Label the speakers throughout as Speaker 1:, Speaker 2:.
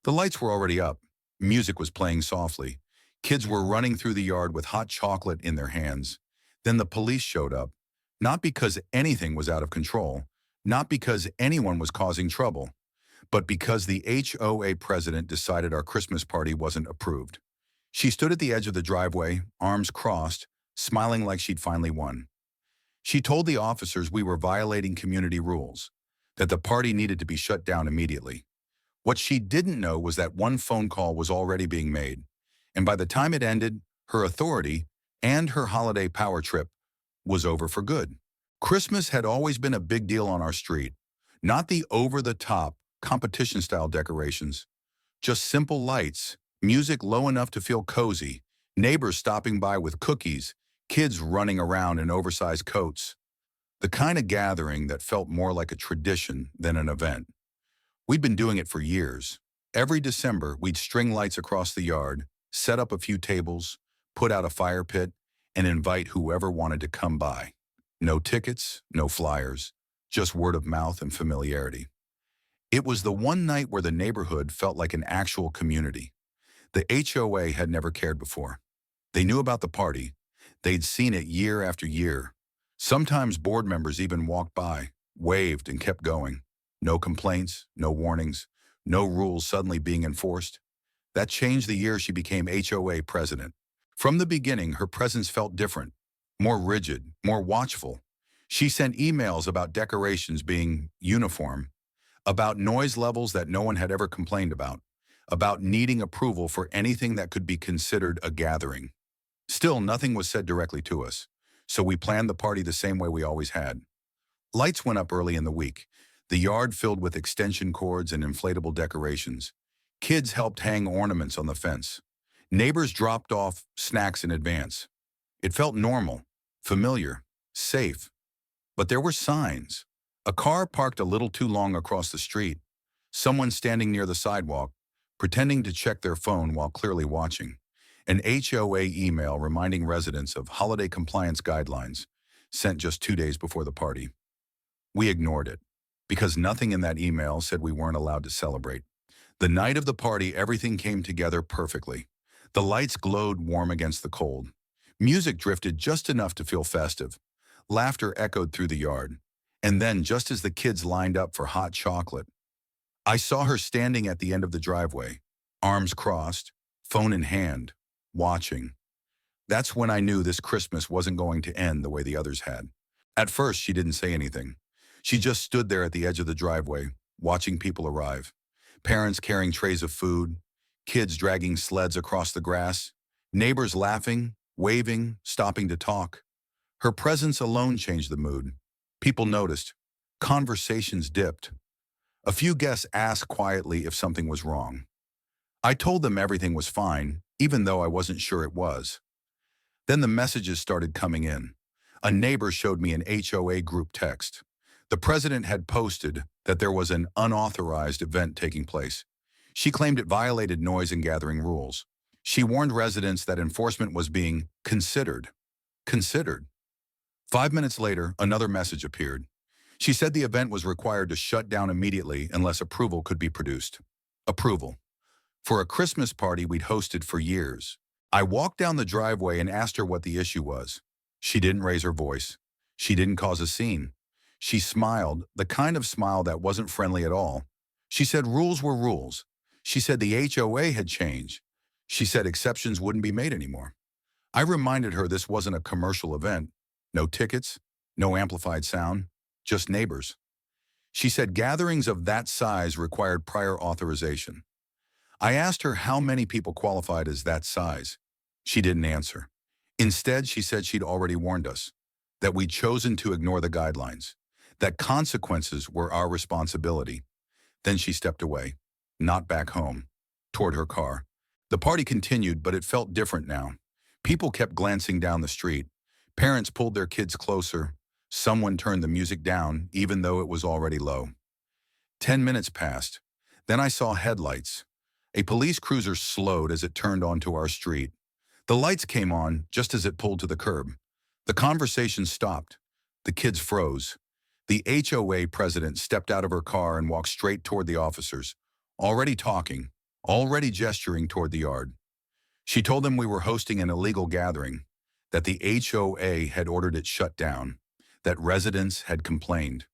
Speaker 1: The lights were already up. Music was playing softly. Kids were running through the yard with hot chocolate in their hands. Then the police showed up, not because anything was out of control, not because anyone was causing trouble, but because the HOA president decided our Christmas party wasn't approved. She stood at the edge of the driveway, arms crossed, smiling like she'd finally won. She told the officers we were violating community rules, that the party needed to be shut down immediately. What she didn't know was that one phone call was already being made, and by the time it ended, her authority and her holiday power trip was over for good. Christmas had always been a big deal on our street, not the over-the-top, competition-style decorations, just simple lights, music low enough to feel cozy, neighbors stopping by with cookies, kids running around in oversized coats. The kind of gathering that felt more like a tradition than an event. We'd been doing it for years. Every December, we'd string lights across the yard, set up a few tables, put out a fire pit, and invite whoever wanted to come by. No tickets, no flyers, just word of mouth and familiarity. It was the one night where the neighborhood felt like an actual community. The HOA had never cared before. They knew about the party. They'd seen it year after year. Sometimes board members even walked by, waved, and kept going. No complaints, no warnings, no rules suddenly being enforced. That changed the year she became HOA president. From the beginning, her presence felt different, more rigid, more watchful. She sent emails about decorations being uniform, about noise levels that no one had ever complained about needing approval for anything that could be considered a gathering. Still, nothing was said directly to us, so we planned the party the same way we always had. Lights went up early in the week, the yard filled with extension cords and inflatable decorations. Kids helped hang ornaments on the fence. Neighbors dropped off snacks in advance. It felt normal, familiar, safe. But there were signs. A car parked a little too long across the street. Someone standing near the sidewalk, pretending to check their phone while clearly watching. An HOA email reminding residents of holiday compliance guidelines, sent just 2 days before the party. We ignored it, because nothing in that email said we weren't allowed to celebrate. The night of the party, everything came together perfectly. The lights glowed warm against the cold. Music drifted just enough to feel festive. Laughter echoed through the yard. And then, just as the kids lined up for hot chocolate, I saw her standing at the end of the driveway, arms crossed, phone in hand, watching. That's when I knew this Christmas wasn't going to end the way the others had. At first, she didn't say anything. She just stood there at the edge of the driveway, watching people arrive. Parents carrying trays of food, kids dragging sleds across the grass, neighbors laughing, waving, stopping to talk. Her presence alone changed the mood. People noticed. Conversations dipped. A few guests asked quietly if something was wrong. I told them everything was fine, even though I wasn't sure it was. Then the messages started coming in. A neighbor showed me an HOA group text. The president had posted that there was an unauthorized event taking place. She claimed it violated noise and gathering rules. She warned residents that enforcement was being considered. Considered. 5 minutes later, another message appeared. She said the event was required to shut down immediately unless approval could be produced. Approval. For a Christmas party we'd hosted for years. I walked down the driveway and asked her what the issue was. She didn't raise her voice. She didn't cause a scene. She smiled, the kind of smile that wasn't friendly at all. She said rules were rules. She said the HOA had changed. She said exceptions wouldn't be made anymore. I reminded her this wasn't a commercial event. No tickets, no amplified sound, just neighbors. She said gatherings of that size required prior authorization. I asked her how many people qualified as that size. She didn't answer. Instead, she said she'd already warned us, that we'd chosen to ignore the guidelines, that consequences were our responsibility. Then she stepped away, not back home, toward her car. The party continued, but it felt different now. People kept glancing down the street. Parents pulled their kids closer. Someone turned the music down, even though it was already low. 10 minutes passed. Then I saw headlights. A police cruiser slowed as it turned onto our street. The lights came on just as it pulled to the curb. The conversation stopped. The kids froze. The HOA president stepped out of her car and walked straight toward the officers, already talking, already gesturing toward the yard. She told them we were hosting an illegal gathering, that the HOA had ordered it shut down, that residents had complained.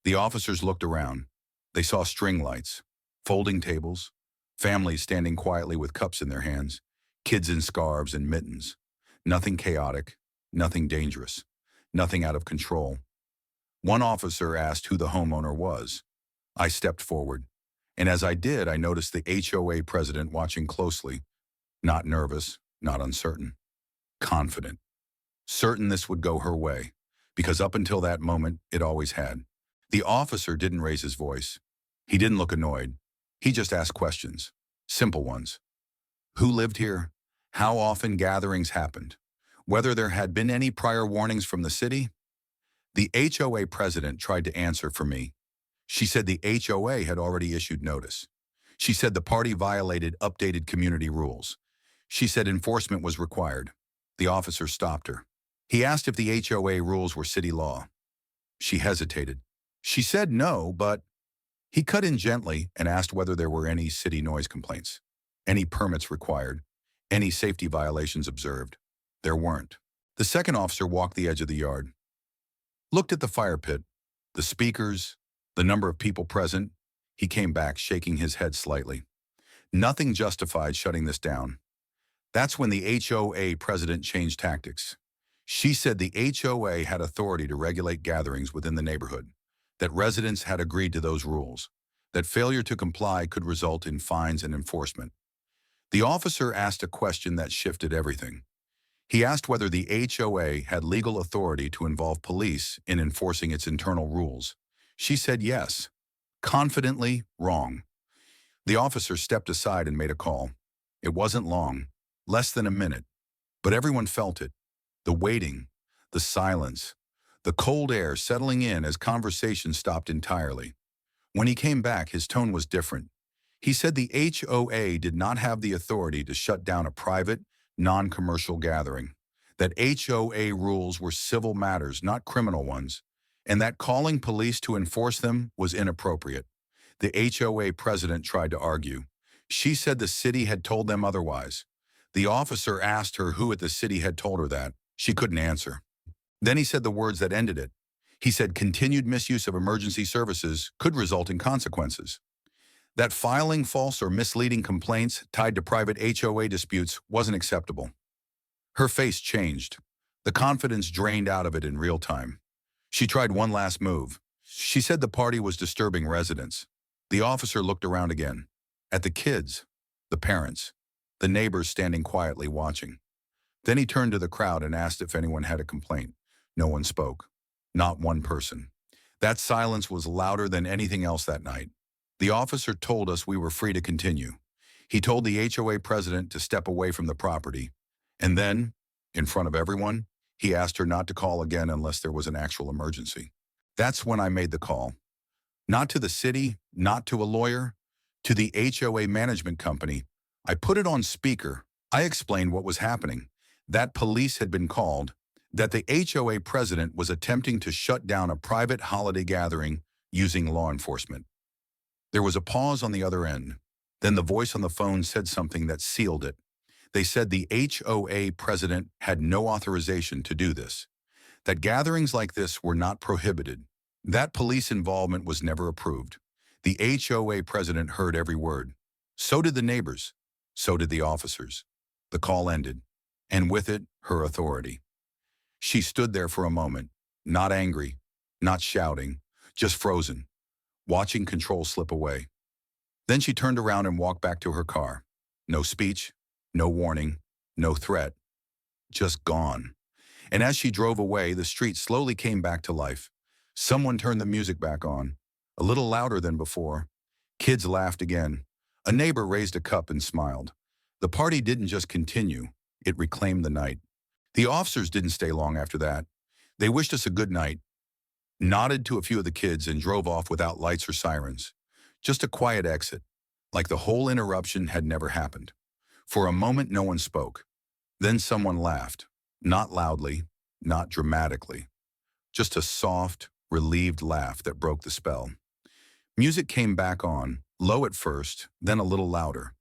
Speaker 1: The officers looked around. They saw string lights, folding tables, families standing quietly with cups in their hands, kids in scarves and mittens. Nothing chaotic, nothing dangerous, nothing out of control. One officer asked who the homeowner was. I stepped forward, and as I did, I noticed the HOA president watching closely, not nervous, not uncertain, confident, certain this would go her way, because up until that moment, it always had. The officer didn't raise his voice. He didn't look annoyed. He just asked questions, simple ones. Who lived here? How often gatherings happened? Whether there had been any prior warnings from the city? The HOA president tried to answer for me. She said the HOA had already issued notice. She said the party violated updated community rules. She said enforcement was required. The officer stopped her. He asked if the HOA rules were city law. She hesitated. She said no, but he cut in gently and asked whether there were any city noise complaints, any permits required, any safety violations observed. There weren't. The second officer walked the edge of the yard, looked at the fire pit, the speakers, the number of people present. He came back, shaking his head slightly. Nothing justified shutting this down. That's when the HOA president changed tactics. She said the HOA had authority to regulate gatherings within the neighborhood, that residents had agreed to those rules, that failure to comply could result in fines and enforcement. The officer asked a question that shifted everything. He asked whether the HOA had legal authority to involve police in enforcing its internal rules. She said yes. Confidently, wrong. The officer stepped aside and made a call. It wasn't long, less than a minute, but everyone felt it. The waiting, the silence, the cold air settling in as conversation stopped entirely. When he came back, his tone was different. He said the HOA did not have the authority to shut down a private, non-commercial gathering, that HOA rules were civil matters, not criminal ones, and that calling police to enforce them was inappropriate. The HOA president tried to argue. She said the city had told them otherwise. The officer asked her who at the city had told her that. She couldn't answer. Then he said the words that ended it. He said continued misuse of emergency services could result in consequences. That filing false or misleading complaints tied to private HOA disputes wasn't acceptable. Her face changed. The confidence drained out of it in real time. She tried one last move. She said the party was disturbing residents. The officer looked around again, at the kids, the parents, the neighbors standing quietly watching. Then he turned to the crowd and asked if anyone had a complaint. No one spoke. Not one person. That silence was louder than anything else that night. The officer told us we were free to continue. He told the HOA president to step away from the property. And then, in front of everyone, he asked her not to call again unless there was an actual emergency. That's when I made the call. Not to the city, not to a lawyer, to the HOA management company. I put it on speaker. I explained what was happening, that police had been called, that the HOA president was attempting to shut down a private holiday gathering using law enforcement. There was a pause on the other end. Then the voice on the phone said something that sealed it. They said the HOA president had no authorization to do this, that gatherings like this were not prohibited, that police involvement was never approved. The HOA president heard every word. So did the neighbors. So did the officers. The call ended, and with it, her authority. She stood there for a moment, not angry, not shouting, just frozen, watching control slip away. Then she turned around and walked back to her car. No speech, no warning, no threat, just gone. And as she drove away, the street slowly came back to life. Someone turned the music back on, a little louder than before. Kids laughed again. A neighbor raised a cup and smiled. The party didn't just continue, it reclaimed the night. The officers didn't stay long after that. They wished us a good night, nodded to a few of the kids, and drove off without lights or sirens. Just a quiet exit, like the whole interruption had never happened. For a moment, no one spoke. Then someone laughed, not loudly, not dramatically. Just a soft, relieved laugh that broke the spell. Music came back on, low at first, then a little louder.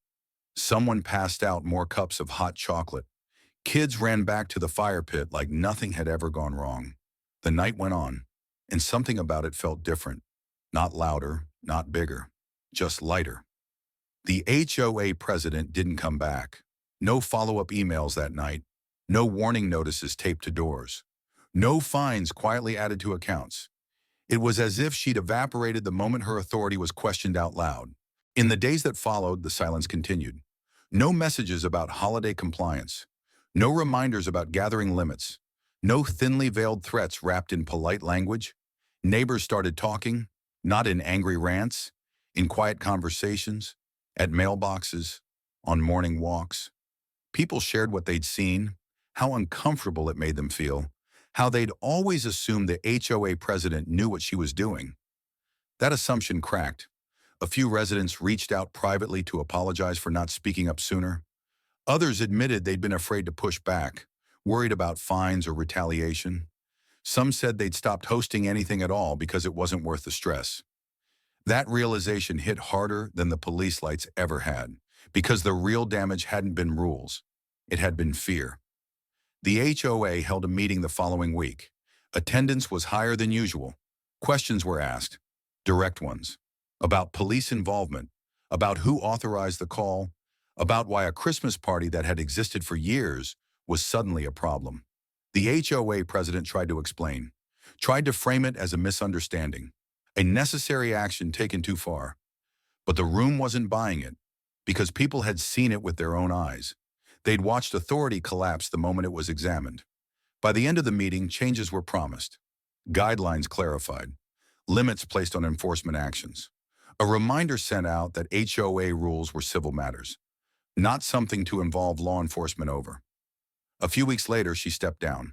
Speaker 1: Someone passed out more cups of hot chocolate. Kids ran back to the fire pit like nothing had ever gone wrong. The night went on, and something about it felt different. Not louder, not bigger, just lighter. The HOA president didn't come back. No follow-up emails that night. No warning notices taped to doors. No fines quietly added to accounts. It was as if she'd evaporated the moment her authority was questioned out loud. In the days that followed, the silence continued. No messages about holiday compliance. No reminders about gathering limits. No thinly veiled threats wrapped in polite language. Neighbors started talking, not in angry rants, in quiet conversations, at mailboxes, on morning walks. People shared what they'd seen, how uncomfortable it made them feel, how they'd always assumed the HOA president knew what she was doing. That assumption cracked. A few residents reached out privately to apologize for not speaking up sooner. Others admitted they'd been afraid to push back, worried about fines or retaliation. Some said they'd stopped hosting anything at all because it wasn't worth the stress. That realization hit harder than the police lights ever had, because the real damage hadn't been rules. It had been fear. The HOA held a meeting the following week. Attendance was higher than usual. Questions were asked, direct ones, about police involvement, about who authorized the call, about why a Christmas party that had existed for years was suddenly a problem. The HOA president tried to explain, tried to frame it as a misunderstanding, a necessary action taken too far. But the room wasn't buying it, because people had seen it with their own eyes. They'd watched authority collapse the moment it was examined. By the end of the meeting, changes were promised, guidelines clarified, limits placed on enforcement actions. A reminder sent out that HOA rules were civil matters, not something to involve law enforcement over. A few weeks later, she stepped down.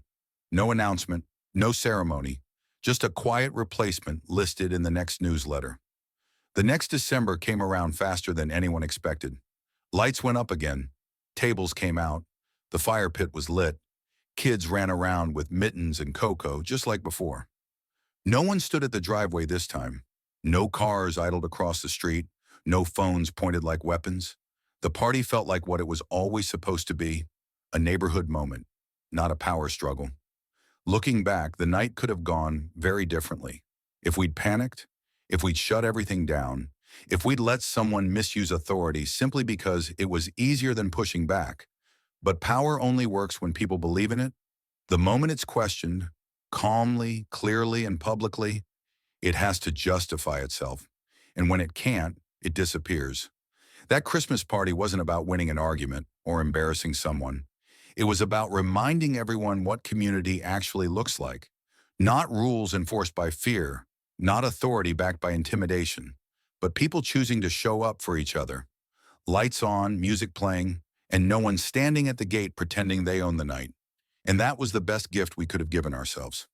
Speaker 1: No announcement, no ceremony, just a quiet replacement listed in the next newsletter. The next December came around faster than anyone expected. Lights went up again. Tables came out. The fire pit was lit. Kids ran around with mittens and cocoa, just like before. No one stood at the driveway this time. No cars idled across the street. No phones pointed like weapons. The party felt like what it was always supposed to be, a neighborhood moment, not a power struggle. Looking back, the night could have gone very differently. If we'd panicked, if we'd shut everything down, if we'd let someone misuse authority simply because it was easier than pushing back. But power only works when people believe in it. The moment it's questioned, calmly, clearly, and publicly, it has to justify itself. And when it can't, it disappears. That Christmas party wasn't about winning an argument or embarrassing someone. It was about reminding everyone what community actually looks like. Not rules enforced by fear, not authority backed by intimidation, but people choosing to show up for each other. Lights on, music playing, and no one standing at the gate pretending they own the night. And that was the best gift we could have given ourselves.